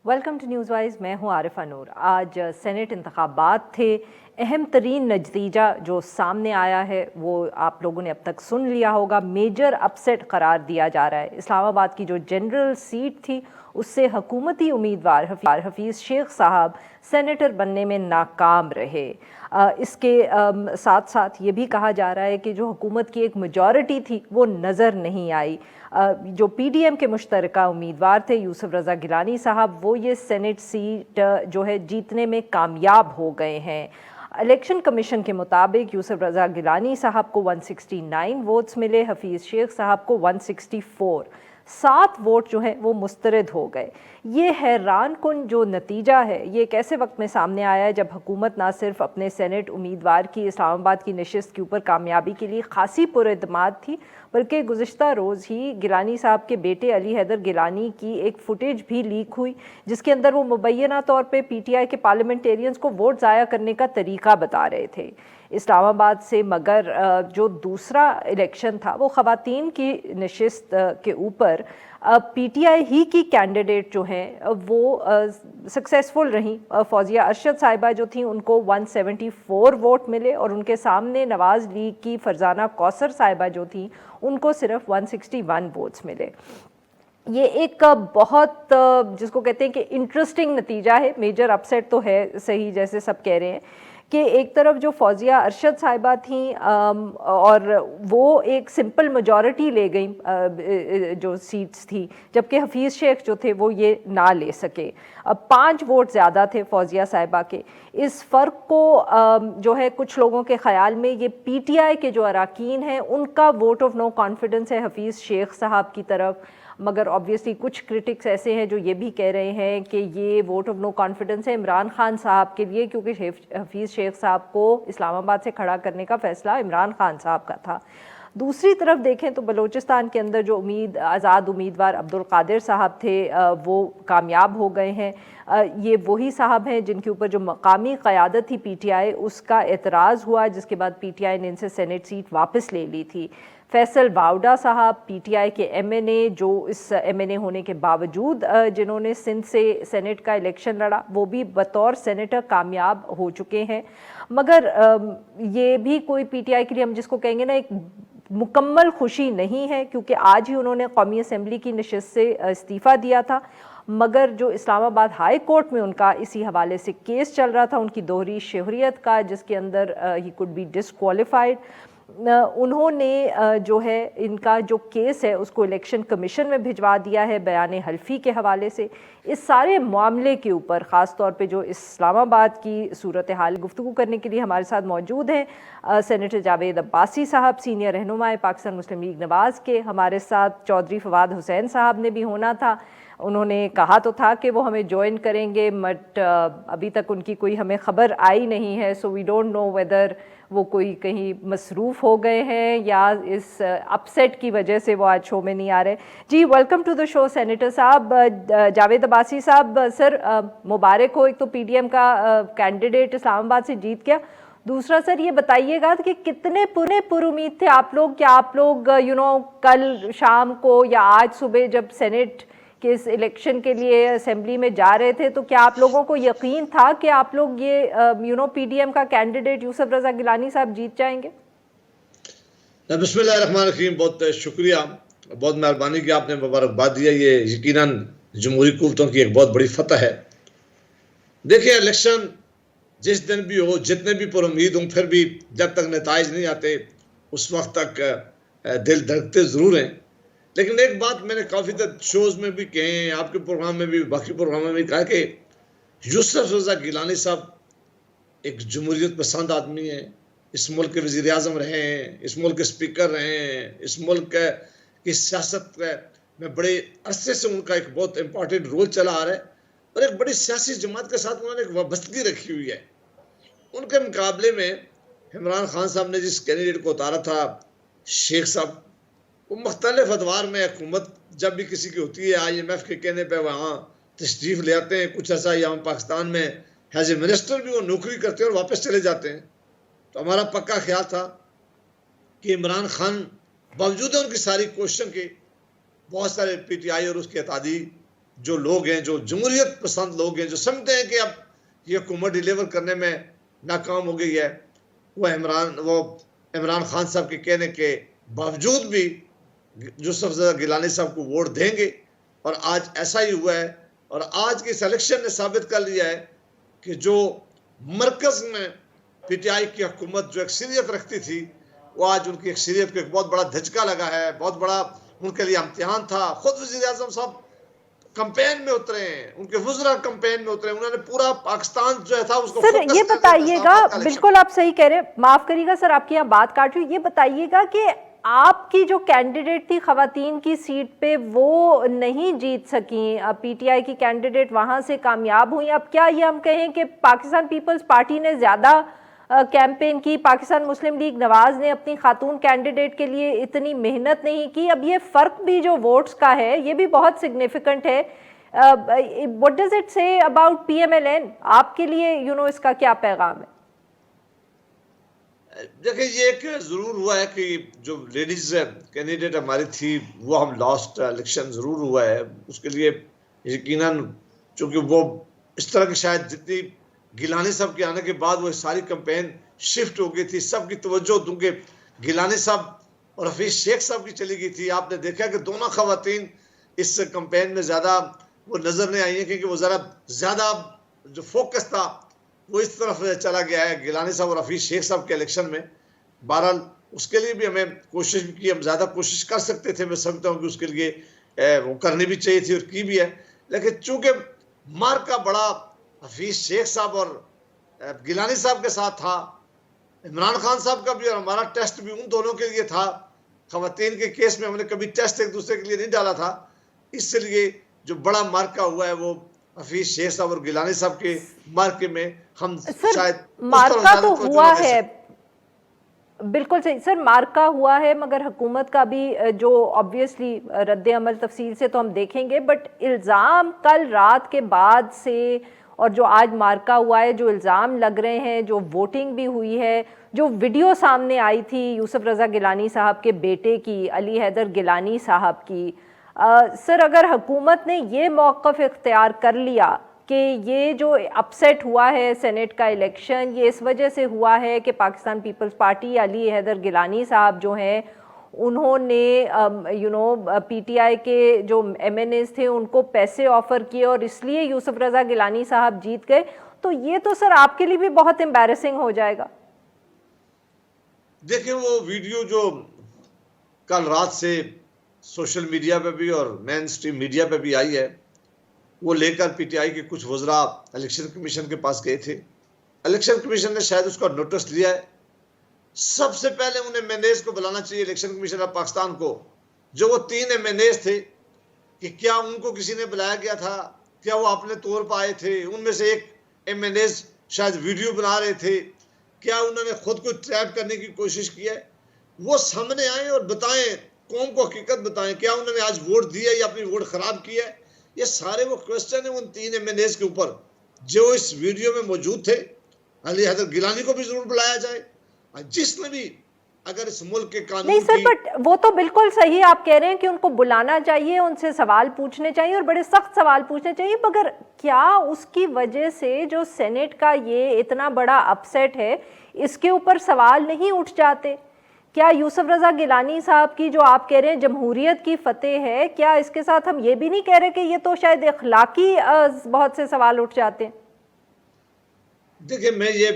Welcome to news wise. मैं हूं आरिफा नूर। आज सेनेट इंतखाबात थे। अहम तरीन नतीजा जो सामने आया है वो आप लोगों ने अब तक सुन लिया होगा। मेजर अपसेट करार दिया जा रहा है। इस्लामाबाद की जो जनरल सीट थी उससे हुकूमती उम्मीदवार हफीज़ शेख साहब सेनेटर बनने में नाकाम रहे। इसके साथ साथ ये भी कहा जा रहा है कि जो हुकूमत की एक मेजॉरिटी थी वो नज़र नहीं आई। जो पीडीएम के मुश्तरका उम्मीदवार थे यूसुफ रज़ा गिलानी साहब, वो ये सेनेट सीट जो है जीतने में कामयाब हो गए हैं। इलेक्शन कमीशन के मुताबिक यूसुफ रज़ा गिलानी साहब को 169 वोट्स मिले, हफीज़ शेख साहब को 164। 7 वोट जो हैं वो मुस्तरद हो गए। ये हैरान कुन जो नतीजा है ये कैसे वक्त में सामने आया है जब हुकूमत ना सिर्फ अपने सेनेट उम्मीदवार की इस्लामाबाद की नशिस्त के ऊपर कामयाबी के लिए खासी पुरएतमाद थी, बल्कि गुज़िश्ता रोज़ ही गिलानी साहब के बेटे अली हैदर गिलानी की एक फुटेज भी लीक हुई जिसके अंदर वो मुबैना तौर पे पीटीआई के पार्लियामेंटेरियंस को वोट ज़ाया करने का तरीका बता रहे थे इस्लामाबाद से। मगर जो दूसरा इलेक्शन था वो ख़वातीन की नशिस्त के ऊपर पीटीआई ही की कैंडिडेट जो हैं वो सक्सेसफुल रहीं। फौजिया अरशद साहिबा जो थी उनको 174 वोट मिले और उनके सामने नवाज़ लीग की फरजाना कौसर साहिबा जो थी उनको सिर्फ 161 वोट्स मिले। ये एक बहुत जिसको कहते हैं कि इंटरेस्टिंग नतीजा है। मेजर अपसेट तो है सही, जैसे सब कह रहे हैं कि एक तरफ जो फौजिया अरशद साहिबा थी और वो एक सिंपल मेजॉरिटी ले गई जो सीट्स थी, जबकि हफीज़ शेख जो थे वो ये ना ले सके। अब 5 वोट ज़्यादा थे फौजिया साहिबा के। इस फ़र्क को जो है कुछ लोगों के ख़्याल में ये पीटीआई के जो अरकान हैं उनका वोट ऑफ नो कॉन्फिडेंस है हफीज़ शेख साहब की तरफ। मगर ऑब्वियसली कुछ क्रिटिक्स ऐसे हैं जो ये भी कह रहे हैं कि ये वोट ऑफ नो कॉन्फिडेंस है इमरान खान साहब के लिए, क्योंकि हफीज़ शेख साहब को इस्लामाबाद से खड़ा करने का फ़ैसला इमरान खान साहब का था। दूसरी तरफ देखें तो बलूचिस्तान के अंदर जो आज़ाद उम्मीदवार अब्दुल कादिर साहब थे वो कामयाब हो गए हैं। ये वही साहब हैं जिनके ऊपर जो मकामी क़यादत थी पीटीआई उसका एतराज़ हुआ, जिसके बाद पीटीआई ने इनसे सेनेट सीट वापस ले ली थी। फैसल बावडा साहब पीटीआई के एमएनए, जो इस एमएनए होने के बावजूद जिन्होंने सिंध से सेनेट का इलेक्शन लड़ा, वो भी बतौर सेनेटर कामयाब हो चुके हैं। मगर ये भी कोई पीटीआई के लिए हम जिसको कहेंगे ना एक मुकम्मल खुशी नहीं है, क्योंकि आज ही उन्होंने कौमी असम्बली की नशिस्त से इस्तीफ़ा दिया था। मगर जो इस्लामाबाद हाई कोर्ट में उनका इसी हवाले से केस चल रहा था उनकी दोहरी शहरियत का, जिसके अंदर ही कुड बी डिसक्वालीफाइड, उन्होंने जो है इनका जो केस है उसको इलेक्शन कमीशन में भिजवा दिया है बयान हल्फी के हवाले से। इस सारे मामले के ऊपर ख़ास तौर पे जो इस्लामाबाद की सूरत हाल गुफ्तगू करने के लिए हमारे साथ मौजूद हैं सेनेटर जावेद अब्बासी साहब, सीनियर रहनुमा पाकिस्तान मुस्लिम लीग नवाज़ के। हमारे साथ चौधरी फवाद हुसैन साहब ने भी होना था, उन्होंने कहा तो था कि वो हमें ज्वाइन करेंगे, बट अभी तक उनकी कोई हमें ख़बर आई नहीं है। So we don't know whether वो कोई कहीं मसरूफ़ हो गए हैं या इस अपसेट की वजह से वो आज शो में नहीं आ रहे। जी welcome to the show senator साहब। जावेद अब्बासी साहब, सर मुबारक हो, एक तो पीडीएम का कैंडिडेट इस्लामाबाद से जीत गया। दूसरा सर ये बताइएगा कि कितने पुरुमीद थे आप लोग, क्या आप लोग कल शाम को या आज सुबह जब सेनेट कि इस इलेक्शन के लिए असेंबली में जा रहे थे तो क्या आप लोगों को यकीन था कि आप लोग ये पीडीएम का कैंडिडेट यूसुफ रज़ा गिलानी साहब जीत जाएंगे? बिस्मिल्लाहिर्रहमानिर्रहीम, बहुत शुक्रिया, बहुत मेहरबानी कि आपने मुबारकबाद दिया। ये यकीनन जमहूरी हुकूमतों की एक बहुत बड़ी फतह है। देखिए, इलेक्शन जिस दिन भी हो, जितने भी पुरुमीद हों, फिर भी जब तक नताइज नहीं आते उस वक्त तक दिल धड़कते ज़रूर हैं। लेकिन एक बात मैंने काफ़ी शोज़ में भी कहे, आपके प्रोग्राम में भी, बाकी प्रोग्राम में भी कहा कि यूसुफ रज़ा गिलानी साहब एक जमहूरियत पसंद आदमी हैं। इस मुल्क के वज़ीर आज़म रहे हैं, इस मुल्क के स्पीकर रहे हैं, इस मुल्क की सियासत में बड़े अरसे से उनका एक बहुत इंपॉर्टेंट रोल चला आ रहा है और एक बड़ी सियासी जमात के साथ उन्होंने एक वाबस्तगी रखी हुई है। उनके मुकाबले में इमरान खान साहब ने जिस कैंडिडेट को उतारा था शेख साहब, वो मुख्तलिफ अदवार में हुकूमत जब भी किसी की होती है IMF के कहने पर वहाँ तशरीफ़ ले आते हैं, कुछ ऐसा यहाँ पाकिस्तान में एज ए मिनिस्टर भी वो नौकरी करते हैं और वापस चले जाते हैं। तो हमारा पक्का ख्याल था कि इमरान खान बावजूद उनकी सारी कोशिशों के, बहुत सारे PTI और उसके अतादी जो लोग हैं, जो जमहूरियत पसंद लोग हैं, जो समझते हैं कि अब ये हुकूमत डिलीवर करने में नाकाम हो गई है, वो इमरान खान साहब के कहने के बावजूद भी यूसुफ रज़ा गिलानी साहब को वोट देंगे। और आज ऐसा ही हुआ है। और आज के इस इलेक्शन ने साबित कर लिया है कि जो मरकज में पीटीआई की हुकूमत जो अक्सरियत रखती थी, वो आज उनकी अक्सरियत को एक बहुत बड़ा धचका लगा है, बहुत बड़ा उनके लिए इम्तिहान था। खुद वज़ीर आज़म साहब कैंपेन में उतरे हैं, उनके वज़रा कैंपेन में उतरे, उन्होंने पूरा पाकिस्तान जो था उसको सर ये बताइएगा, बिल्कुल आप सही कह रहे हैं, माफ करिएगा सर आपकी यहाँ बात काट रही हूँ, ये बताइएगा कि आपकी जो कैंडिडेट थी खवातीन की सीट पे वो नहीं जीत सकी, पीटीआई की कैंडिडेट वहां से कामयाब हुई। अब क्या ये हम कहें कि पाकिस्तान पीपल्स पार्टी ने ज्यादा कैंपेन की, पाकिस्तान मुस्लिम लीग नवाज ने अपनी खातून कैंडिडेट के लिए इतनी मेहनत नहीं की? अब ये फर्क भी जो वोट्स का है ये भी बहुत सिग्निफिकेंट है। What does it say about PMLN? आपके लिए इसका क्या पैगाम है? देखिए, ये एक जरूर हुआ है कि जो लेडीज कैंडिडेट हमारी थी वो हम लास्ट इलेक्शन जरूर हुआ है, उसके लिए यकीनन चूंकि वो इस तरह की शायद जितनी गिलानी साहब के आने के बाद वो सारी कैंपेन शिफ्ट हो गई थी, सबकी तवज्जो क्योंकि गिलानी साहब और हफीज शेख साहब की चली गई थी। आपने देखा कि दोनों खवातीन इस कैंपेन में ज़्यादा वो नज़र नहीं आई है, क्योंकि वो ज़रा ज़्यादा जो फोकस था वो इस तरफ चला गया है गिलानी साहब और हफीज शेख साहब के इलेक्शन में। बहरहाल उसके लिए भी हमें कोशिश की, हम ज़्यादा कोशिश कर सकते थे, मैं समझता हूँ कि उसके लिए वो करनी भी चाहिए थी और की भी है। लेकिन चूँकि मार का बड़ा हफीज शेख साहब और गिलानी साहब के साथ था, इमरान खान साहब का भी और हमारा टेस्ट भी उन दोनों के लिए था। खवातीन के केस में हमने कभी टेस्ट एक दूसरे के लिए नहीं डाला था, इसलिए जो बड़ा मार्का हुआ है वो हफीज शेख साहब और गिलानी साहब के मार्के में हम शायद मार्का तो हुआ है, बिल्कुल सही सर, मार्का हुआ है, मगर हुकूमत का भी जो ऑब्वियसली रद्द अमल तफसील से तो हम देखेंगे, बट इल्ज़ाम कल रात के बाद से और जो आज मार्का हुआ है, जो इल्ज़ाम लग रहे हैं, जो वोटिंग भी हुई है, जो वीडियो सामने आई थी यूसुफ रज़ा गिलानी साहब के बेटे की, अली हैदर गिलानी साहब की, सर अगर हुकूमत ने ये मौक़िफ़ इख्तियार कर लिया कि ये जो अपसेट हुआ है सेनेट का इलेक्शन, ये इस वजह से हुआ है कि पाकिस्तान पीपल्स पार्टी अली हैदर गिलानी साहब जो हैं उन्होंने पीटीआई के जो एमएनएस थे उनको पैसे ऑफ़र किए और इसलिए यूसुफ रज़ा गिलानी साहब जीत गए, तो ये तो सर आपके लिए भी बहुत एम्बैरेसिंग हो जाएगा। देखिए, वो वीडियो जो कल रात से सोशल मीडिया पे भी और मेन स्ट्रीम मीडिया पे भी आई है, वो लेकर पीटीआई के कुछ वज़रा इलेक्शन कमीशन के पास गए थे। इलेक्शन कमीशन ने शायद उसका नोटिस लिया है। सबसे पहले उन्हें एमएनएस को बुलाना चाहिए, इलेक्शन कमीशन ऑफ पाकिस्तान को। जो वो 3 एमएनएस थे, कि क्या उनको किसी ने बुलाया गया था, क्या वो अपने तौर पर आए थे? उनमें से एक एमएनएस शायद वीडियो बना रहे थे, क्या उन्होंने खुद को ट्रैप करने की कोशिश की है? वो सामने आए और बताएं, कौम को हकीकत बताएं, क्या उन्होंने आज वोट दिया या अपनी वोट खराब किया है? ये सारे वो क्वेश्चन है उन 3 एमएनएस के ऊपर जो इस वीडियो में मौजूद थे। अली हैदर गिलानी को भी जरूर बुलाया जाए, जिसने भी अगर इस मुल्क के कानून नहीं सर, बट वो तो बिल्कुल सही आप कह रहे हैं कि उनको बुलाना चाहिए, उनसे सवाल पूछने चाहिए और बड़े सख्त सवाल पूछने चाहिए, मगर क्या उसकी वजह से जो सेनेट का ये इतना बड़ा अपसेट है इसके ऊपर सवाल नहीं उठ जाते? क्या यूसुफ रज़ा गिलानी साहब की जो आप कह रहे हैं जमहूरियत की फतेह है, क्या इसके साथ हम ये भी नहीं कह रहे कि ये तो शायद इखलाकी बहुत से सवाल उठ जाते हैं? देखिए, मैं ये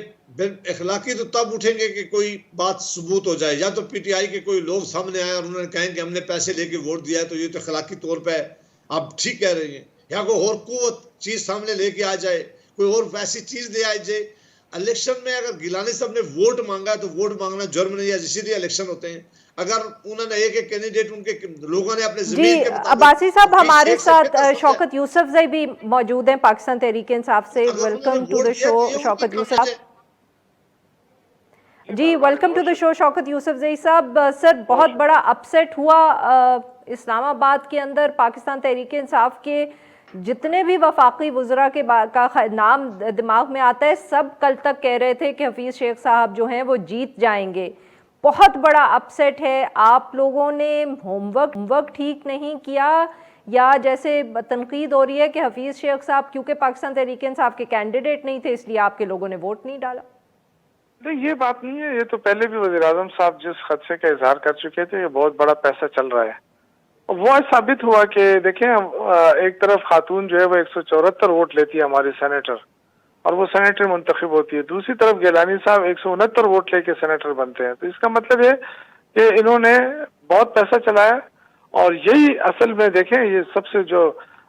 इखलाकी तो तब उठेंगे कि कोई बात सबूत हो जाए, या तो पीटीआई के कोई लोग सामने आए और उन्होंने कहें कि हमने पैसे लेके वोट दिया है, तो ये तो इखलाकी तौर पे आप ठीक कह रही हैं, या कोई और कुव्वत चीज़ सामने लेके आ जाए, कोई और वैसी चीज़ ले आ जाए। इलेक्शन में अगर गिलानी साहब ने वोट मांगा तो वोट मांगना जुर्म नहीं है, इसीलिए इलेक्शन होते हैं। अगर उन्होंने एक कैंडिडेट उनके लोगों ने अपने ज़मीन के अब्बासी साहब हमारे साथ शौकत यूसुफजई भी मौजूद हैं पाकिस्तान तहरीक इंसाफ से। Welcome to the show Shaukat Yousuf ji, welcome to the show Shaukat Yousafzai साहब। सर बहुत बड़ा अपसेट हुआ इस्लामाबाद के अंदर, पाकिस्तान तहरीक इंसाफ के जितने भी वफाकी वज़रा के का नाम दिमाग में आता है सब कल तक कह रहे थे कि हफीज़ शेख साहब जो हैं वो जीत जाएंगे। बहुत बड़ा अपसेट है। आप लोगों ने होमवर्क ठीक नहीं किया या जैसे तनकीद हो रही है कि हफीज़ शेख साहब क्योंकि पाकिस्तान तहरीक इंसाफ के कैंडिडेट नहीं थे इसलिए आपके लोगों ने वोट नहीं डाला? नहीं, ये बात नहीं है। ये तो पहले भी वज़ीर-ए-आज़म साहब जिस खदशे का इजहार कर चुके थे, ये बहुत बड़ा पैसा चल रहा है। और वो आज साबित हुआ कि देखें, एक तरफ खातून जो है वो 174 वोट लेती है हमारी सेनेटर, और वो सेनेटर मुंतखब होती है। दूसरी तरफ गिलानी साहब 169 वोट लेके सेनेटर बनते हैं। तो इसका मतलब है कि इन्होंने बहुत पैसा चलाया। और यही असल में देखें, ये सबसे जो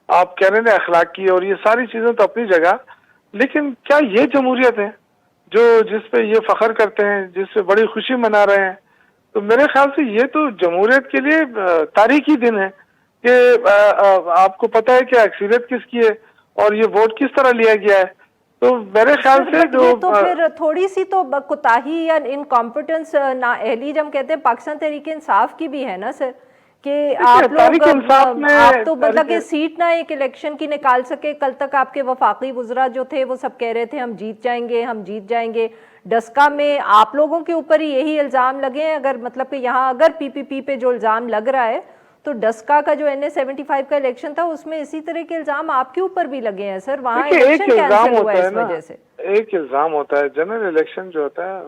आप कह रहे हैं अखलाकी और ये सारी चीजें तो अपनी जगह, लेकिन क्या ये जमहूरियत है जो जिस पे ये फख्र करते हैं, जिससे बड़ी खुशी मना रहे हैं? तो मेरे ख्याल से ये तो जमहूरियत के लिए तारीखी दिन है कि आपको पता है कि अक्सरियत किसकी है और ये वोट किस तरह लिया गया है। तो मेरे ख्याल से जो तो फिर थोड़ी सी तो कोताही या इनकॉम्पिटेंस ना अहली जब कहते हैं पाकिस्तान तहरीक इंसाफ की भी है ना सर, कि आप लोग आप तो मतलब कि सीट ना एक इलेक्शन की निकाल सके। कल तक आपके वफाकी वुज़रा जो थे वो सब कह रहे थे हम जीत जाएंगे, हम जीत जाएंगे। डस्का में आप लोगों के ऊपर ही यही इल्ज़ाम लगे हैं। अगर मतलब कि यहाँ अगर पीपीपी पे जो इल्ज़ाम लग रहा है तो डस्का का जो NA-75 का इलेक्शन था उसमें इसी तरह के इल्ज़ाम आपके ऊपर भी लगे हैं सर। वहाँ इलेक्शन कैंसिल हुआ है इस वजह से। एक इल्ज़ाम होता है, जनरल इलेक्शन जो होता है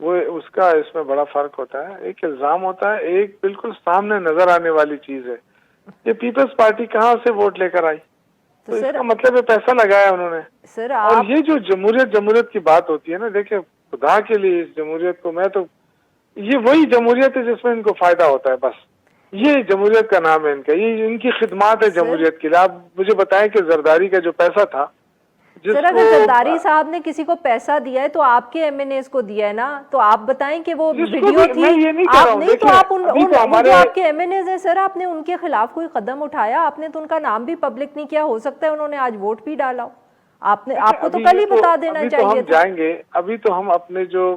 वो उसका इसमें बड़ा फर्क होता है। एक इल्जाम होता है, एक बिल्कुल सामने नजर आने वाली चीज है। ये पीपल्स पार्टी कहाँ से वोट लेकर आई, तो इसका मतलब है पैसा लगाया उन्होंने सर। और ये जो जमहूरियत की बात होती है ना, देखिए खुदा के लिए इस जमहूरियत को मैं तो, ये वही जमहूरियत है जिसमें इनको फायदा होता है। बस ये जमहूरियत का नाम है इनका, ये इनकी खिदमात है जमहूरियत के लिए। आप मुझे बताएं कि जरदारी का जो पैसा था, सर अगर जरदारी साहब ने किसी को पैसा दिया है तो आपके MNAs को दिया है ना, तो आप बताएं कि वो वीडियो थी। आप नहीं तो आप जो आपके MNAs हैं सर, आपने उनके खिलाफ कोई कदम उठाया? आपने तो उनका नाम भी पब्लिक नहीं किया। हो सकता है उन्होंने आज वोट भी डाला हो। आपने आपको तो कल ही बता देना चाहिए। हम जाएंगे, अभी तो हम अपने जो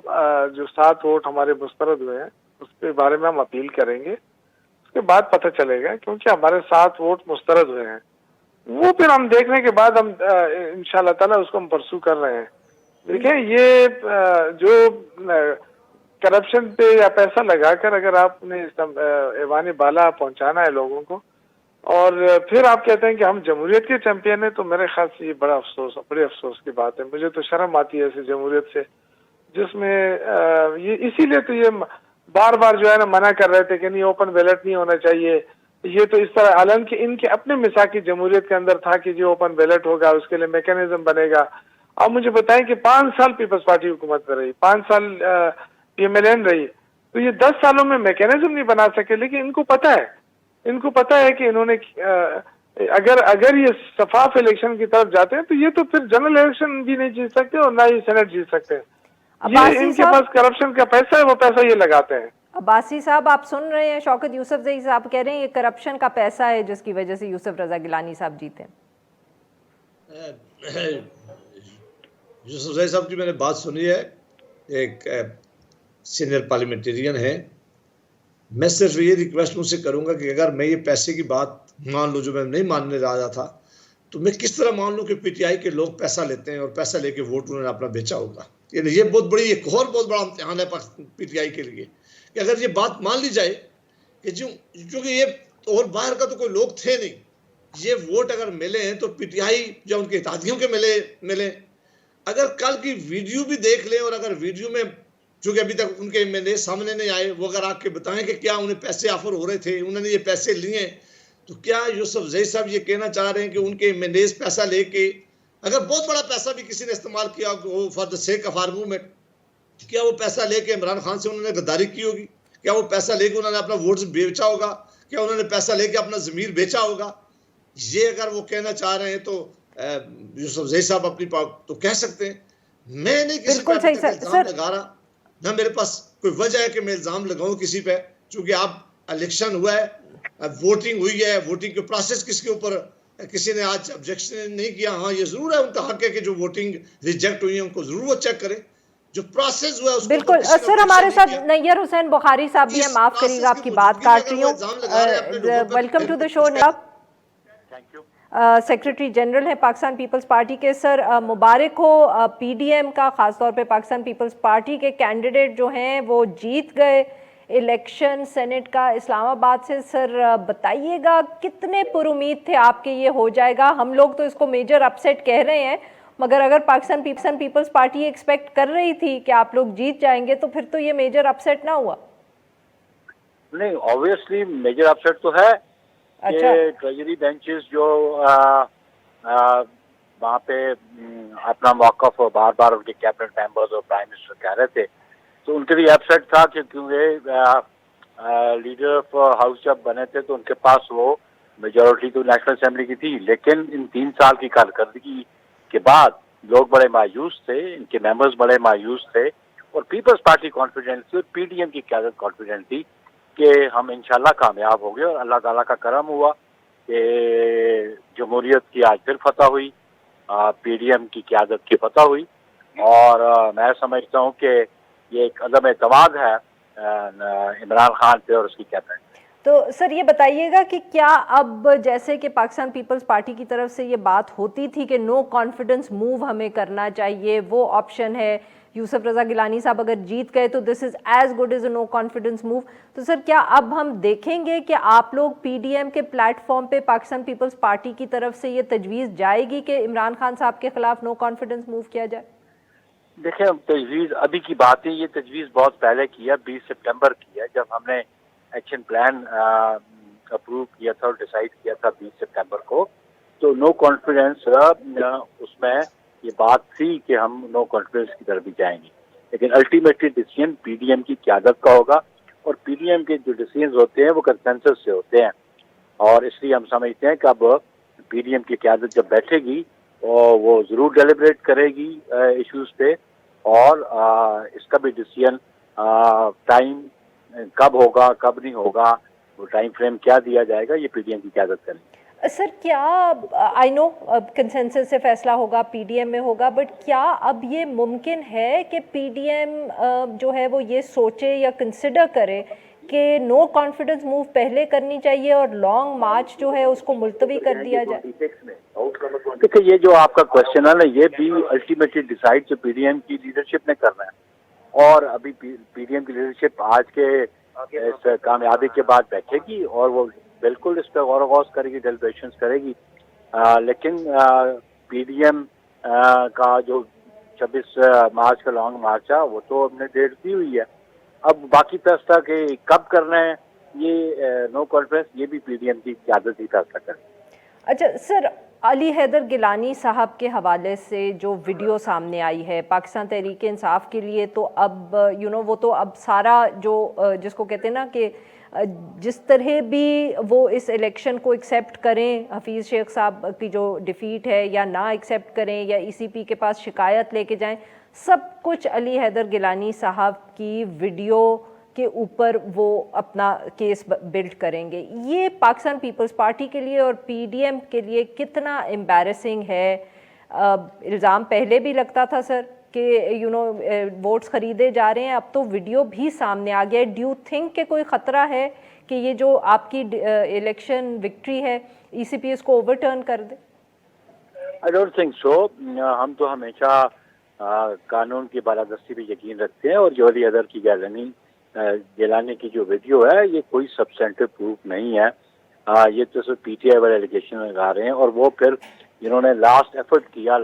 7 वोट हमारे मुस्तरद हुए हैं उसके बारे में हम अपील करेंगे, उसके बाद पता चलेगा, क्योंकि हमारे 7 वोट मुस्तरद हुए हैं। वो फिर हम देखने के बाद हम इंशाल्लाह ताला उसको हम परसू कर रहे हैं। देखिए ये जो करप्शन पे या पैसा लगाकर अगर आपने ऐवान बाला पहुंचाना है लोगों को और फिर आप कहते हैं कि हम जमहूरियत के चैंपियन हैं, तो मेरे ख्याल से ये बड़े अफसोस की बात है। मुझे तो शर्म आती है ऐसी जमहूरियत से, जिसमें ये इसीलिए तो ये बार बार जो है ना मना कर रहे थे कि नहीं ओपन बैलेट नहीं होना चाहिए। ये तो इस तरह आलन के इनके अपने मिसाकी जमहूरियत के अंदर था कि जो ओपन बैलेट होगा उसके लिए मैकेनिज्म बनेगा। अब मुझे बताएं कि 5 साल पीपल्स पार्टी हुकूमत में रही, 5 साल PMLN रही, तो ये 10 सालों में मैकेनिज्म नहीं बना सके। लेकिन इनको पता है कि इन्होंने अगर ये शफाफ इलेक्शन की तरफ जाते हैं तो ये तो फिर जनरल इलेक्शन भी नहीं जीत सकते और ना ही सेनेट जीत सकते हैं। ये इनके पास करप्शन का पैसा है, वो पैसा ये लगाते हैं। अब्बासी साहब आप सुन रहे हैं, शौकत यूसुफजई साहब कह रहे हैं ये करप्शन का पैसा है जिसकी वजह से यूसुफ रजा गिलानी साहब जीते। यूसुफजई साहब की मैंने बात सुनी है, एक सीनियर पार्लियामेंटेरियन है। मैं सिर्फ ये रिक्वेस्ट उनसे करूंगा कि अगर मैं ये पैसे की बात मान लूँ, जो मैं नहीं मानने रहा था, तो मैं किस तरह मान लूँ कि PTI के लोग पैसा लेते हैं और पैसा लेके वोट उन्होंने अपना बेचा होगा। ये बहुत बड़ी एक और बहुत बड़ा इम्तिहान है PTI के लिए कि अगर ये बात मान ली जाए कि क्योंकि ये और बाहर का तो कोई लोग थे नहीं, ये वोट अगर मिले हैं तो PTI या उनके इत्तेहादियों के मिले। अगर कल की वीडियो भी देख लें और अगर वीडियो में, चूंकि अभी तक उनके MNA सामने नहीं आए, वो अगर आके बताएं कि क्या उन्हें पैसे ऑफर हो रहे थे, उन्होंने ये पैसे लिए, तो क्या यूसुफजई साहब ये कहना चाह रहे हैं कि उनके MNAs पैसा लेके, अगर बहुत बड़ा पैसा भी किसी ने इस्तेमाल किया for the sake of argument, क्या वो पैसा लेके इमरान खान से उन्होंने गद्दारी की होगी? क्या वो पैसा लेके उन्होंने अपना वोट बेचा होगा? क्या उन्होंने पैसा लेके अपना ज़मीर बेचा होगा? ये अगर वो कहना चाह रहे हैं तो यूसुफजई साहब अपनी तो कह सकते हैं। मैं नहीं किसी पे इल्जाम लगा रहा, ना मेरे पास कोई वजह है कि मैं इल्जाम लगाऊं किसी पे, चूंकि अब इलेक्शन हुआ है, वोटिंग हुई है, वोटिंग के प्रोसेस किसके ऊपर किसी ने आज ऑब्जेक्शन नहीं किया। हाँ, ये जरूर है उनका हक है कि जो वोटिंग रिजेक्ट हुई है उनको जरूर वो चेक करें, जो प्रोसेस हुआ है उसको। बिल्कुल तो सर, हमारे साथ नैयर हुसैन बुखारी साहब भी है, माफ करिएगा आपकी बात काट रही हूँ। Welcome to the show. Thank you. Secretary general है पाकिस्तान पीपल्स पार्टी के। सर मुबारक हो PDM का, ख़ासतौर पे पाकिस्तान पीपल्स पार्टी के कैंडिडेट जो हैं वो जीत गए इलेक्शन सेनेट का इस्लामाबाद से। सर बताइएगा कितने पुरुमीद थे आपके ये हो जाएगा? हम लोग तो इसको मेजर अपसेट कह रहे हैं, मगर अगर पाकिस्तान पीपल्स पार्टी एक्सपेक्ट कर रही थी कि आप लोग जीत जाएंगे तो फिर तो ये मेजर अपसेट ना हुआ। नहीं, ऑब्वियसली मेजर अपसेट तो है। अच्छा। कि ट्रेजरी बेंचेस जो वहाँ पे अपना मौक़िफ़ बार बार उनके कैबिनेट मेंबर्स और प्राइम मिनिस्टर कह रहे थे, तो उनके लिए अपसेट था कि क्योंकि लीडर ऑफ हाउस जब बने थे तो उनके पास वो मेजॉरिटी तो नेशनल असेंबली की थी, लेकिन इन 3 साल की कारकर्दगी के बाद लोग बड़े मायूस थे, इनके मेंबर्स बड़े मायूस थे और पीपल्स पार्टी कॉन्फिडेंट थी और पीडीएम की क़यादत कॉन्फिडेंट थी कि हम इंशाल्लाह कामयाब हो गए। और अल्लाह ताला का करम हुआ कि जमहूरियत की आज फिर फतह हुई, पीडीएम की क़यादत की फतह हुई। और मैं समझता हूँ कि ये एक अदम एतमाद है इमरान खान पे और उसकी कैबिनेट। तो सर ये बताइएगा कि क्या अब जैसे कि पाकिस्तान पीपल्स पार्टी की तरफ से ये बात होती थी कि नो कॉन्फिडेंस मूव हमें करना चाहिए, वो ऑप्शन है, यूसुफ रजा गिलानी साहब अगर जीत गए तो this is as good as a no confidence move, तो सर क्या अब हम देखेंगे कि आप लोग पीडीएम के प्लेटफॉर्म पे पाकिस्तान पीपल्स पार्टी की तरफ से ये तजवीज़ जाएगी कि इमरान खान साहब के खिलाफ नो कॉन्फिडेंस मूव किया जाए? देखिए, तजवीज़ अभी की बात है, ये तजवीज़ बहुत पहले की है, 20 सितंबर की है, जब हमने एक्शन प्लान अप्रूव किया था और डिसाइड किया था 20 सितंबर को। तो नो कॉन्फिडेंस उसमें ये बात थी कि हम नो कॉन्फिडेंस की तरफ भी जाएंगे, लेकिन अल्टीमेटली डिसीजन पीडीएम की क़यादत का होगा और पीडीएम के जो डिसीजन होते हैं वो कंसेंसस से होते हैं। और इसलिए हम समझते हैं कि अब पीडीएम की क़यादत जब बैठेगी और वो ज़रूर डेलिब्रेट करेगी इश्यूज़ पे और इसका भी डिसीजन टाइम कब होगा कब नहीं होगा, वो टाइम फ्रेम क्या दिया जाएगा, ये पीडीएम की क़यादत करेंगे। सर क्या आई नो कंसेंसस से फैसला होगा, पीडीएम में होगा, बट क्या अब ये मुमकिन है कि पीडीएम जो है वो ये सोचे या कंसिडर करे कि नो कॉन्फिडेंस मूव पहले करनी चाहिए और लॉन्ग मार्च जो है उसको मुलतवी कर दिया जाए? देखिए, ये जो आपका क्वेश्चन है ना, ये भी अल्टीमेटली डिसाइड जो पीडीएम की लीडरशिप ने करना है। और अभी पीडीएम की लीडरशिप आज के इस कामयाबी के बाद बैठेगी और वो बिल्कुल इस पर गौर गौस करेगी, डेलिब्रेशंस करेगी। लेकिन पीडीएम का जो 26 मार्च का लॉन्ग मार्च है वो तो हमने डेट दी हुई है। अब बाकी फैसला कि कब करना है ये नो कॉन्फ्रेंस, ये भी पीडीएम की क़यादत ही फैसला करें। अच्छा सर, अली हैदर गिलानी साहब के हवाले से जो वीडियो सामने आई है पाकिस्तान तहरीक इंसाफ के लिए, तो अब वो तो अब सारा जो जिसको कहते हैं ना कि जिस तरह भी वो इस इलेक्शन को एक्सेप्ट करें, हफीज़ शेख साहब की जो डिफ़ीट है, या ना एक्सेप्ट करें या ईसीपी के पास शिकायत लेके जाएं, सब कुछ अली हैदर गिलानी साहब की वीडियो के ऊपर वो अपना केस बिल्ड करेंगे। ये पाकिस्तान पीपल्स पार्टी के लिए और पीडीएम के लिए कितना एम्बैरेसिंग है? इल्ज़ाम पहले भी लगता था सर कि वोट्स ख़रीदे जा रहे हैं, अब तो वीडियो भी सामने आ गया है। डू यू थिंक कि कोई ख़तरा है कि ये जो आपकी इलेक्शन विक्ट्री है ईसीपी इसको ओवरटर्न कर दे? I don't think so. हम तो हमेशा कानून की बालादस्ती पे यकीन रखते हैं और जो अली हैदर की गिलानी की जो वीडियो है ये कोई सब्सटेंटिव प्रूफ नहीं है। ये तो सिर्फ पीटीआई वाले एलिगेशन लगा रहे हैं और वो फिर जिन्होंने लास्ट एफर्ट किया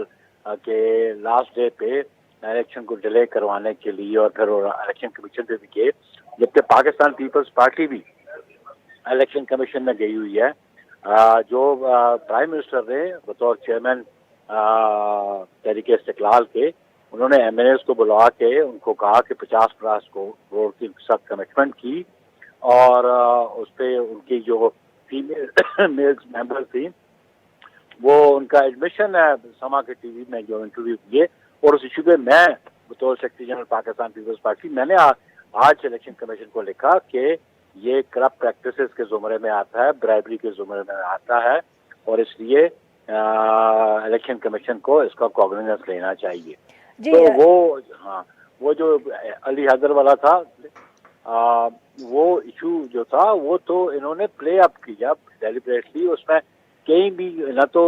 कि लास्ट डे पे इलेक्शन को डिले करवाने के लिए और फिर इलेक्शन कमीशन पे भी गए, जबकि पाकिस्तान पीपल्स पार्टी भी इलेक्शन कमीशन में गई हुई है। जो प्राइम मिनिस्टर ने बतौर चेयरमैन तहरीक इस्तिकलाल के, उन्होंने एमएनएस को बुला के उनको कहा कि 50+ करोड़ की सख्त कमिटमेंट की और उस पर उनकी जो फीमेल मेल्स मेंबर थी वो उनका एडमिशन है समा के टीवी में जो इंटरव्यू किए। और उस इशू पे मैं बतौर सेक्रेटरी जनरल पाकिस्तान पीपल्स पार्टी मैंने आज इलेक्शन कमीशन को लिखा कि ये करप्ट प्रैक्टिसेस के जुमरे में आता है, ब्राइबरी के जुमरे में आता है और इसलिए इलेक्शन कमीशन को इसका कॉग्निजेंस लेना चाहिए। तो वो जो अली हैदर वाला था वो इशू जो था वो तो इन्होंने प्ले अप किया डेलिबरेटली, उसमें कहीं भी ना तो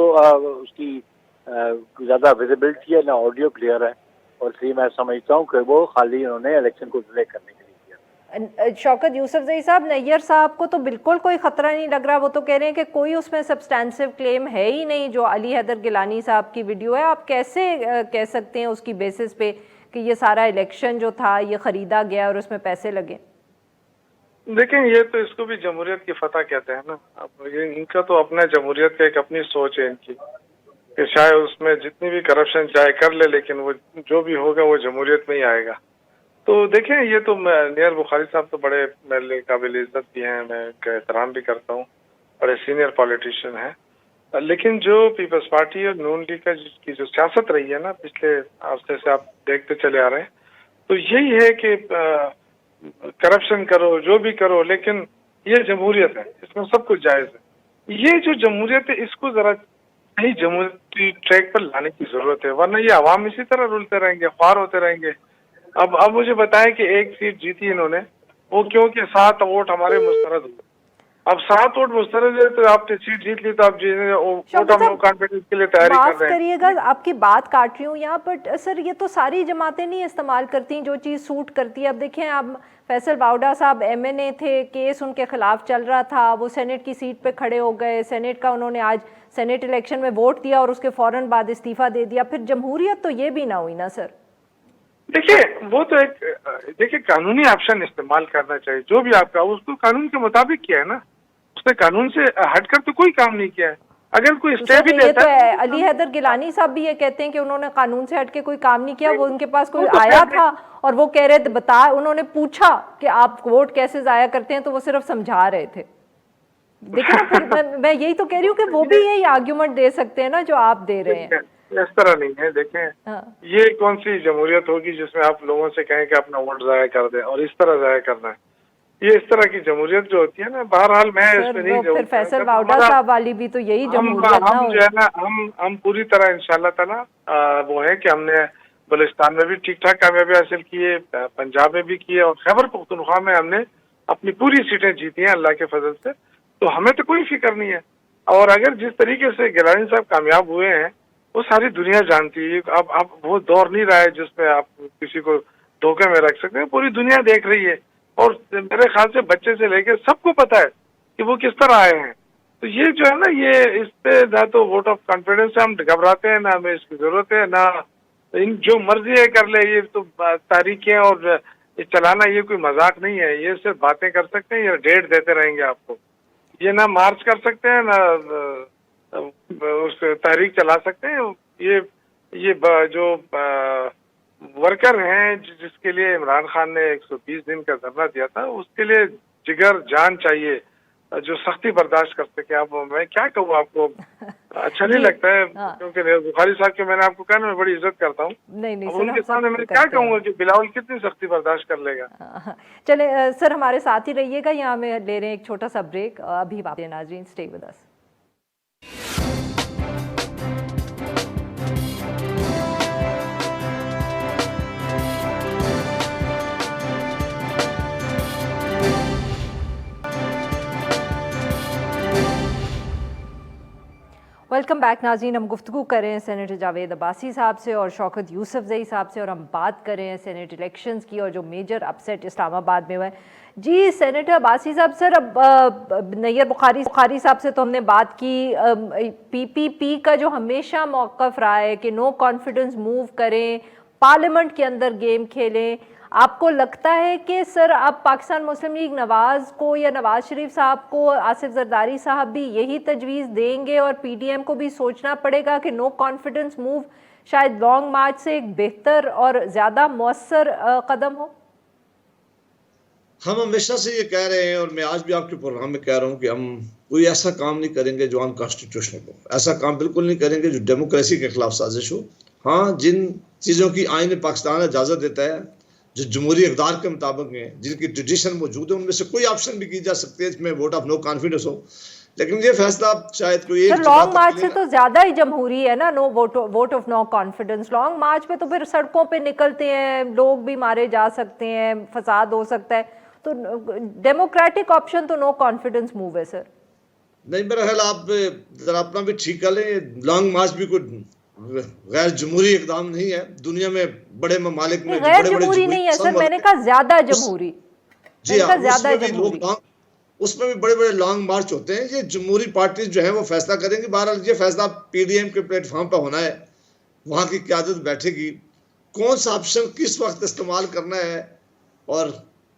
उसकी ज़्यादा विजिबिलिटी है ना ऑडियो क्लियर है और इसलिए मैं समझता हूँ कि वो खाली इन्होंने इलेक्शन को डिले करने के लिए किया। शौकत यूसुफजई साहब, नैयर साहब को तो बिल्कुल कोई खतरा नहीं लग रहा। वो तो कह रहे हैं कि कोई उसमें सब्सटेंसिव क्लेम है ही नहीं। जो अली हैदर गिलानी साहब की वीडियो है, आप कैसे कह सकते हैं उसकी बेसिस पे कि ये सारा इलेक्शन जो था ये खरीदा गया और उसमें पैसे लगे? देखें, ये तो इसको भी जमहूरियत की फतह कहते हैं ना। अब ये इनका तो अपना जमहूरियत का एक अपनी सोच है इनकी, कि शायद उसमें जितनी भी करप्शन चाहे कर ले, लेकिन वो जो भी होगा वो जमहूरियत में ही आएगा। तो देखें, ये तो नैयर बुखारी साहब तो बड़े मेरे काबिल इज्जत भी हैं, मैं उनका एहतराम भी करता हूँ, बड़े सीनियर पॉलिटिशियन हैं। लेकिन जो पीपल्स पार्टी और नून लीग की जो सियासत रही है ना पिछले अरसे से आप देखते चले आ रहे हैं, तो यही है कि करप्शन करो, जो भी करो, लेकिन ये जमहूरियत है, इसमें सब कुछ जायज है। ये जो जमहूरियत है इसको जरा सही जमहूरियती ट्रैक पर लाने की जरूरत है, वरना ये अवाम इसी तरह रुलते रहेंगे, ख्वार होते रहेंगे। अब मुझे बताएं कि एक सीट जीती इन्होंने, वो क्योंकि 7 वोट हमारे मुस्तरद हुए। अब 7 वोट मुस्तरद है तो आपने सीट जीत ली, तो आप वोट ऑफ नो कॉन्फिडेंस के लिए तैयारी कर रहे हैं। करिएगा, आपकी बात काट रही हूँ यहाँ पर सर, ये तो सारी जमातें नहीं इस्तेमाल करती जो चीज़ सूट करती है। अब देखें, अब फैसल बावडा साहब MNA थे, केस उनके खिलाफ चल रहा था, वो सेनेट की सीट पे खड़े हो गए, सेनेट का उन्होंने आज सेनेट इलेक्शन में वोट दिया और उसके फौरन बाद इस्तीफा दे दिया। फिर जमहूरियत तो ये भी ना हुई ना सर। देखिए, वो तो देखिए कानूनी ऑप्शन इस्तेमाल करना चाहिए, जो भी आपका उसको कानून के मुताबिक किया है ना, उसने कानून से हटकर तो कोई काम नहीं किया है। अगर कोई स्टे भी लेता है, अली हैदर गिलानी साहब भी ये कहते हैं कि उन्होंने कानून से हटके कोई काम नहीं किया। वो उनके पास कोई आया था और वो कह रहे थे, उन्होंने पूछा कि आप वोट कैसे जाया करते हैं, तो वो सिर्फ समझा रहे थे। देखिए ना, फिर मैं यही तो कह रही हूँ कि वो भी यही आर्ग्यूमेंट दे सकते हैं ना जो आप दे रहे हैं। इस तरह नहीं है। देखें, ये कौन सी जमहूरियत होगी जिसमें आप लोगों से कहें कि अपना वोट जाया कर दें और इस तरह जाया करना है। ये इस तरह की जमहूरियत जो होती है ना, बहरहाल मैं इसमें नहीं फिर फैसल बावडा साहब वाली भी तो यही जमहूरियत ना जो है ना, हम पूरी तरह इंशाल्लाह ताला वो है कि हमने बलूचिस्तान में भी ठीक ठाक कामयाबी हासिल की है, पंजाब में भी की है, और खैबर पख्तूनख्वा में हमने अपनी पूरी सीटें जीती हैं अल्लाह के फजल से। तो हमें तो कोई फिक्र नहीं है। और अगर जिस तरीके से गिलानी साहब कामयाब हुए हैं वो सारी दुनिया जानती है। अब वो दौर नहीं रहा है जिसमें आप किसी को धोखे में रख सकते हैं, पूरी दुनिया देख रही है, और मेरे ख्याल से बच्चे से लेकर सबको पता है कि वो किस तरह आए हैं। तो ये जो है ना, ये इस पे ना तो वोट ऑफ कॉन्फिडेंस से हम घबराते हैं, ना हमें इसकी जरूरत है, ना इन जो मर्जी है कर ले। ये तो तारीखें और ये चलाना ये कोई मजाक नहीं है, ये सिर्फ बातें कर सकते हैं, ये डेट देते रहेंगे आपको। ये ना मार्च कर सकते हैं, ना उस तहरीक चला सकते हैं। ये जो वर्कर हैं जिसके लिए इमरान खान ने 120 दिन का धरना दिया था, उसके लिए जिगर जान चाहिए जो सख्ती बर्दाश्त कर सके। अब मैं क्या कहूँ आपको, अच्छा नहीं लगता है क्योंकि बुखारी साहब के मैंने आपको कहा ना, मैं बड़ी इज्जत करता हूँ। नहीं उनके सामने मैं क्या कहूँगा कि बिलावल कितनी सख्ती बर्दाश्त कर लेगा। चले सर, हमारे साथ ही रहिएगा, यहाँ में ले रहे हैं एक छोटा सा ब्रेक, अभी वापस नाज़रीन, stay with us. Welcome back नाज़रीन, हम गुफ्तगू कर रहे हैं सेनेटर जावेद अब्बासी साहब से और शौकत यूसुफजई साहब से, और हम बात कर रहे हैं सेनेट इलेक्शंस की और जो मेजर अपसेट इस्लामाबाद में हुआ है। जी सेनेटर अब्बासी साहब, सर अब नैयर बुखारी साहब से तो हमने बात की, PPP का जो हमेशा मौक़िफ़ रहा है कि नो कॉन्फिडेंस मूव करें, पार्लियामेंट के अंदर गेम खेलें, आपको लगता है कि सर अब पाकिस्तान मुस्लिम लीग नवाज़ को या नवाज़ शरीफ साहब को, आसिफ जरदारी साहब भी यही तजवीज़ देंगे और PDM को भी सोचना पड़ेगा कि नो कॉन्फिडेंस मूव शायद लॉन्ग मार्च से एक बेहतर और ज़्यादा मौसर कदम हो? हम हमेशा से ये कह रहे हैं और मैं आज भी आपके प्रोग्राम में कह रहा हूँ कि हम कोई ऐसा काम नहीं करेंगे जो अनकॉन्स्टिट्यूशनल हो। ऐसा काम बिल्कुल नहीं करेंगे जो डेमोक्रेसी के खिलाफ साजिश हो। हाँ, जिन चीज़ों की आईन पाकिस्तान इजाज़त देता है, जो जमहूरी इक़दार के मुताबिक हैं, जिनकी ट्रेडिशन मौजूद है, उनमें से कोई ऑप्शन भी की जा सकती है जिसमें वोट ऑफ नो कॉन्फिडेंस हो। लेकिन ये फैसला शायद कोई एक लॉन्ग मार्च से तो ज्यादा ही जमहूरी है ना, no vote of no confidence. Long march पे तो फिर सड़कों पे निकलते हैं, लोग भी मारे जा सकते हैं, फसाद हो सकता है। तो डेमोक्रेटिक ऑप्शन तो नो कॉन्फिडेंस मूव है सर। नहीं, मेरा ख्याल आप जरा अपना भी ठीक कर लें। लॉन्ग मार्च भी कोई गैर जमहूरी इकदाम नहीं है। दुनिया में बड़े ममालिक में गैर जमहूरी नहीं है सर, मैंने कहा ज्यादा जमहूरी। जी हाँ, इनका ज्यादा उसमें भी जमहूरी। लोग उसमें भी बड़े बड़े लॉन्ग मार्च होते हैं। ये जमहूरी पार्टी जो है वो फैसला करेंगी। बहरहाल ये फैसला पीडीएम के प्लेटफॉर्म पर होना है, वहां की क्यादत बैठेगी, कौन सा ऑप्शन किस वक्त इस्तेमाल करना है और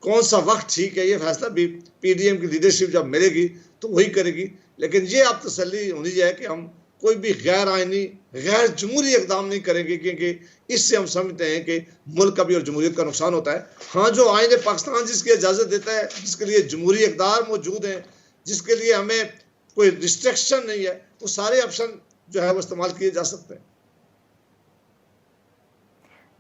कौन सा वक्त ठीक है, ये फैसला भी पीडीएम की लीडरशिप जब मिलेगी तो वही करेगी। लेकिन ये आप तसल्ली होनी चाहिए कि हम कोई भी गैर आइनी गैर जमहूरी इकदाम नहीं करेंगे, क्योंकि इससे हम समझते हैं कि मुल्क का भी और जमहूरियत का नुकसान होता है। हाँ, जो आइन पाकिस्तान जिसकी इजाज़त देता है, जिसके लिए जमहूरी इक़दार मौजूद हैं, जिसके लिए हमें कोई रिस्ट्रिक्शन नहीं है, तो सारे ऑप्शन जो है वो इस्तेमाल किए जा सकते हैं।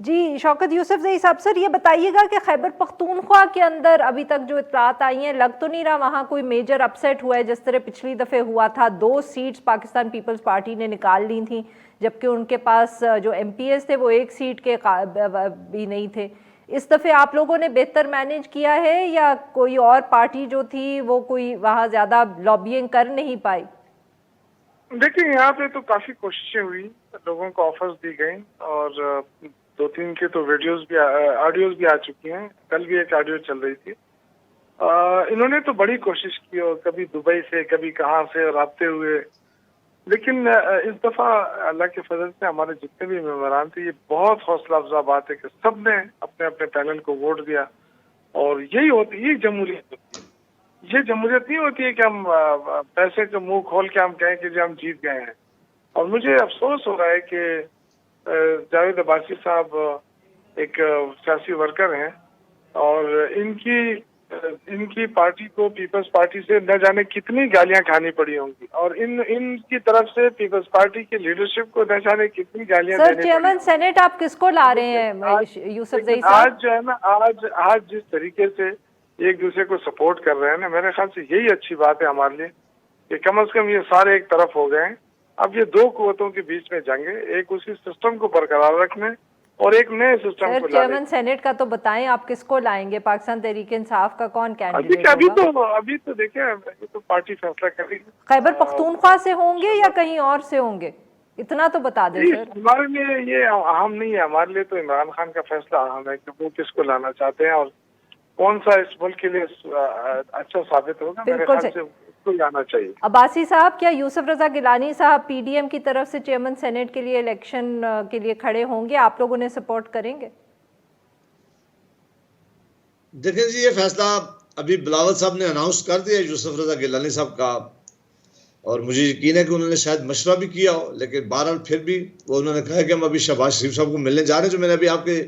जी शौकत यूसुफजई साहब, सर ये बताइएगा कि खैबर पख्तूनख्वा के अंदर अभी तक जो इत्तलात आई हैं, लग तो नहीं रहा वहाँ कोई मेजर अपसेट हुआ है जिस तरह पिछली दफ़े हुआ था। 2 सीट्स पाकिस्तान पीपल्स पार्टी ने निकाल ली थी, जबकि उनके पास जो एमपीएस थे वो 1 सीट के भी नहीं थे। इस दफ़े आप लोगों ने बेहतर मैनेज किया है या कोई और पार्टी जो थी वो कोई वहाँ ज़्यादा लॉबिंग कर नहीं पाई? देखिए, यहाँ पे तो काफी कोशिशें हुई, लोगों को ऑफर्स दी गई और 2-3 के तो वीडियोस भी ऑडियोज भी आ चुकी हैं। कल भी एक ऑडियो चल रही थी। इन्होंने तो बड़ी कोशिश की और कभी दुबई से कभी कहाँ से राब्ते हुए, लेकिन इस दफा अल्लाह के फजल से हमारे जितने भी मेंबरान थे, ये बहुत हौसला अफजा बात है कि सब ने अपने अपने पैनल को वोट दिया। और यही होती है जमहूरियत होती है। ये जमहूरियत नहीं होती है कि हम पैसे के मुंह खोल के हम कहें कि जी हम जीत गए हैं। और मुझे अफसोस हो रहा है कि जावेद अब्बासी साहब एक सियासी वर्कर हैं और इनकी पार्टी को पीपल्स पार्टी से न जाने कितनी गालियां खानी पड़ी होंगी और इनकी तरफ से पीपल्स पार्टी की लीडरशिप को न जाने कितनी गालियां सर देनी चेयरमैन पड़ी। सेनेट आप किसको ला रहे हैं यूसुफजई साहब? आज जो है ना, आज जिस तरीके से एक दूसरे को सपोर्ट कर रहे हैं ना, मेरे ख्याल से यही अच्छी बात है हमारे लिए कि कम से कम ये सारे एक तरफ हो गए हैं। अब ये 2 कुव्वतों के बीच में जंग है, एक उसी सिस्टम को बरकरार रखने और एक नए सिस्टम को लाने। चेयरमैन सेनेट का तो बताएं, आप किसको लाएंगे? पाकिस्तान तहरीक इंसाफ का कौन कैंडिडेट होगा? अभी तो देखिए, ये तो पार्टी फैसला करेगी। खैबर पख्तूनख्वा से होंगे या कहीं और से होंगे, इतना तो बता दें सर। हमारे लिए ये अहम नहीं है। हमारे लिए तो इमरान खान का फैसला अहम है कि वो किसको लाना चाहते हैं और कौन सा इस मुल्क के लिए अच्छा साबित होगा। मेरे ख्याल से उसको लाना चाहिए। अब्बासी साहब, क्या यूसुफ रजा गिलानी साहब पीडीएम की तरफ से चेयरमैन सेनेट के लिए इलेक्शन के लिए खड़े होंगे? आप लोग उन्हें सपोर्ट करेंगे? देखें जी, ये फैसला अभी बिलावल साहब ने अनाउंस कर दिया यूसुफ रजा गिलानी साहब का, और मुझे यकीन है कि उन्होंने शायद मशवरा भी किया हो, लेकिन बहरहाल फिर भी वो उन्होंने कहा कि हम अभी शहबाज शरीफ साहब को मिलने जा रहे हैं। जो मैंने अभी आपके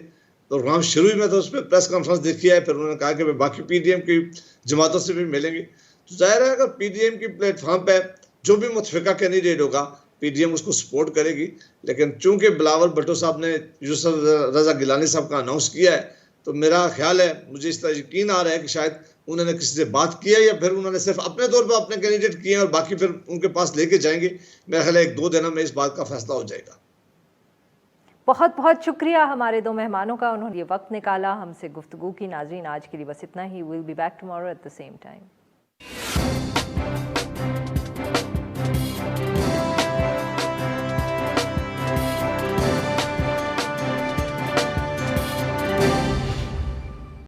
प्रोग्राम शुरू ही में तो उस पर प्रेस कॉन्फ्रेंस देखी है, फिर उन्होंने कहा कि वे बाकी पीडीएम की जमातों से भी मिलेंगे। तो जाहिर है अगर पीडीएम की प्लेटफॉर्म पे जो भी मुतफिका कैंडिडेट होगा, पीडीएम उसको सपोर्ट करेगी। लेकिन चूंकि बिलावल भुट्टो साहब ने यूसुफ रजा गिलानी साहब का अनाउंस किया है, तो मेरा ख्याल है, मुझे इस तरह यकीन आ रहा है कि शायद उन्होंने किसी से बात किया या फिर उन्होंने सिर्फ अपने तौर पर अपने कैंडिडेट किए और बाकी फिर उनके पास लेके जाएंगे। मेरा ख्याल है 1-2 दिन में इस बात का फैसला हो जाएगा। बहुत बहुत शुक्रिया हमारे 2 मेहमानों का, उन्होंने ये वक्त निकाला हमसे गुफ्तगू की। नाज़रीन, आज के लिए बस इतना ही। Will be back tomorrow at the same time.